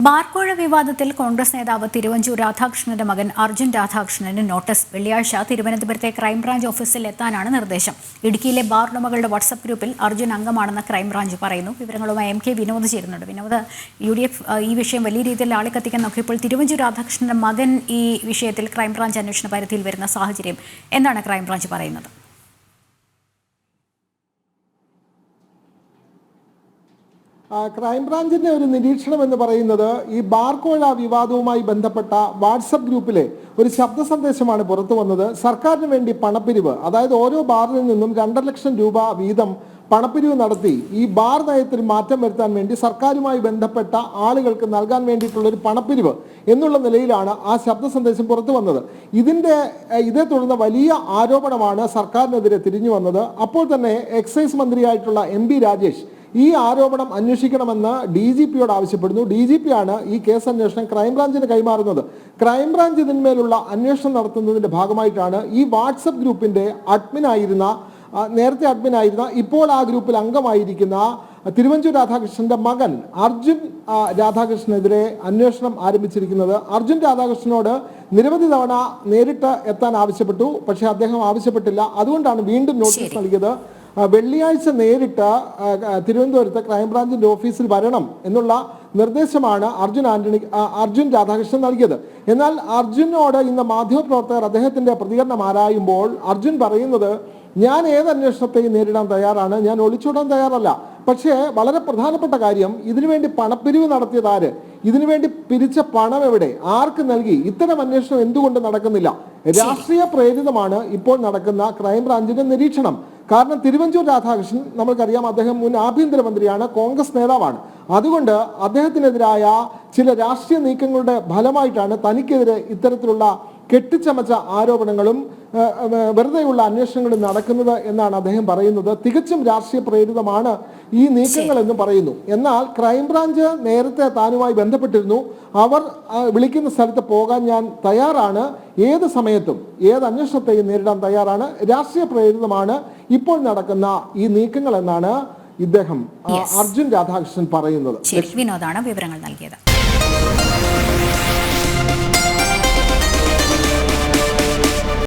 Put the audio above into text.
ബാർക്കോഴ വിവാദത്തിൽ കോൺഗ്രസ് നേതാവ് തിരുവഞ്ചൂർ രാധാകൃഷ്ണന്റെ മകൻ അർജുൻ രാധാകൃഷ്ണന് നോട്ടീസ്. വെള്ളിയാഴ്ച തിരുവനന്തപുരത്തെ ക്രൈംബ്രാഞ്ച് ഓഫീസിൽ എത്താനാണ് നിർദ്ദേശം. ഇടുക്കിയിലെ ബാർ ഉടമകളുടെ വാട്സ്ആപ്പ് ഗ്രൂപ്പിൽ അർജുൻ അംഗമാണെന്ന് ക്രൈംബ്രാഞ്ച് പറയുന്നു. വിവരങ്ങളുമായി MK വിനോദ് ചേരുന്നുണ്ട്. വിനോദ്, UDF ഈ വിഷയം വലിയ രീതിയിൽ ആളിക്കത്തിക്കാൻ നോക്കിയപ്പോൾ തിരുവഞ്ചൂർ രാധാകൃഷ്ണന്റെ മകൻ ഈ വിഷയത്തിൽ ക്രൈംബ്രാഞ്ച് അന്വേഷണ പരിധിയിൽ വരുന്ന സാഹചര്യം എന്താണ് ക്രൈംബ്രാഞ്ച് പറയുന്നത്? ക്രൈംബ്രാഞ്ചിന്റെ ഒരു നിരീക്ഷണം എന്ന് പറയുന്നത് ഈ ബാർക്കോഴ വിവാദവുമായി ബന്ധപ്പെട്ട വാട്സപ്പ് ഗ്രൂപ്പിലെ ഒരു ശബ്ദ സന്ദേശമാണ് പുറത്തു വന്നത്. സർക്കാരിന് വേണ്ടി പണപ്പിരിവ്, അതായത് ഓരോ ബാറിൽ നിന്നും 2.5 ലക്ഷം രൂപ വീതം പണപ്പിരിവ് നടത്തി ഈ ബാർ നയത്തിൽ മാറ്റം വരുത്താൻ വേണ്ടി സർക്കാരുമായി ബന്ധപ്പെട്ട ആളുകൾക്ക് നൽകാൻ വേണ്ടിയിട്ടുള്ള ഒരു പണപ്പിരിവ് എന്നുള്ള നിലയിലാണ് ആ ശബ്ദ സന്ദേശം പുറത്തു വന്നത്. ഇതേ തുടർന്ന് വലിയ ആരോപണമാണ് സർക്കാരിനെതിരെ തിരിഞ്ഞു വന്നത്. അപ്പോൾ തന്നെ എക്സൈസ് മന്ത്രിയായിട്ടുള്ള MP രാജേഷ് ഈ ആരോപണം അന്വേഷിക്കണമെന്ന് DGPയോട് ആവശ്യപ്പെടുന്നു. DGP ആണ് ഈ കേസ് അന്വേഷണം ക്രൈംബ്രാഞ്ചിന് കൈമാറുന്നത്. ക്രൈംബ്രാഞ്ച് ഇതിന്മേലുള്ള അന്വേഷണം നടത്തുന്നതിന്റെ ഭാഗമായിട്ടാണ് ഈ വാട്സപ്പ് ഗ്രൂപ്പിന്റെ നേരത്തെ അഡ്മിനായിരുന്ന ഇപ്പോൾ ആ ഗ്രൂപ്പിൽ അംഗമായിരിക്കുന്ന തിരുവഞ്ചൂർ രാധാകൃഷ്ണന്റെ മകൻ അർജുൻ രാധാകൃഷ്ണനെതിരെ അന്വേഷണം ആരംഭിച്ചിരിക്കുന്നത്. അർജുൻ രാധാകൃഷ്ണനോട് നിരവധി തവണ നേരിട്ട് എത്താൻ ആവശ്യപ്പെട്ടു, പക്ഷേ അദ്ദേഹം ആവശ്യപ്പെട്ടില്ല. അതുകൊണ്ടാണ് വീണ്ടും നോട്ടീസ് നൽകിയത്. വെള്ളിയാഴ്ച നേരിട്ട് തിരുവനന്തപുരത്ത് ക്രൈംബ്രാഞ്ചിന്റെ ഓഫീസിൽ വരണം എന്നുള്ള നിർദ്ദേശമാണ് അർജുൻ രാധാകൃഷ്ണൻ നൽകിയത്. എന്നാൽ അർജുനോട് ഇന്ന് മാധ്യമപ്രവർത്തകർ അദ്ദേഹത്തിന്റെ പ്രതികരണം ആരായുമ്പോൾ അർജുൻ പറയുന്നത്, ഞാൻ ഏത് അന്വേഷണത്തെയും നേരിടാൻ തയ്യാറാണ്, ഞാൻ ഒളിച്ചോടാൻ തയ്യാറല്ല. പക്ഷേ വളരെ പ്രധാനപ്പെട്ട കാര്യം, ഇതിനുവേണ്ടി പണപ്പിരിവ് നടത്തിയത് ആര്, ഇതിനുവേണ്ടി പിരിച്ച പണം എവിടെ, ആർക്ക് നൽകി, ഇത്തരം അന്വേഷണം എന്തുകൊണ്ട് നടക്കുന്നില്ല? രാഷ്ട്രീയ പ്രേരിതമാണ് ഇപ്പോൾ നടക്കുന്ന ക്രൈംബ്രാഞ്ചിന്റെ നിരീക്ഷണം. കാരണം തിരുവഞ്ചൂർ രാധാകൃഷ്ണൻ നമുക്കറിയാം, അദ്ദേഹം മുൻ ആഭ്യന്തരമന്ത്രിയാണ്, കോൺഗ്രസ് നേതാവാണ്. അതുകൊണ്ട് അദ്ദേഹത്തിനെതിരായ ചില രാഷ്ട്രീയ നീക്കങ്ങളുടെ ഫലമായിട്ടാണ് തനിക്കെതിരെ ഇത്തരത്തിലുള്ള കെട്ടിച്ചമച്ച ആരോപണങ്ങളും വെറുതെയുള്ള അന്വേഷണങ്ങളും നടക്കുന്നത് എന്നാണ് അദ്ദേഹം പറയുന്നത്. തികച്ചും രാഷ്ട്രീയ പ്രേരിതമാണ് ഈ നീക്കങ്ങൾ എന്ന് പറയുന്നു. എന്നാൽ ക്രൈംബ്രാഞ്ച് നേരത്തെ താനുമായി ബന്ധപ്പെട്ടിരുന്നു. അവർ വിളിക്കുന്ന സ്ഥലത്ത് പോകാൻ ഞാൻ തയ്യാറാണ്, ഏത് സമയത്തും ഏത് അന്വേഷണത്തെയും നേരിടാൻ തയ്യാറാണ്, രാഷ്ട്രീയ പ്രേരിതമാണ് ഇപ്പോൾ നടക്കുന്ന ഈ നീക്കങ്ങൾ എന്നാണ് ഇദ്ദേഹം അർജുൻ രാധാകൃഷ്ണൻ പറയുന്നത്. വിനോദാണ് വിവരങ്ങൾ നൽകിയത്.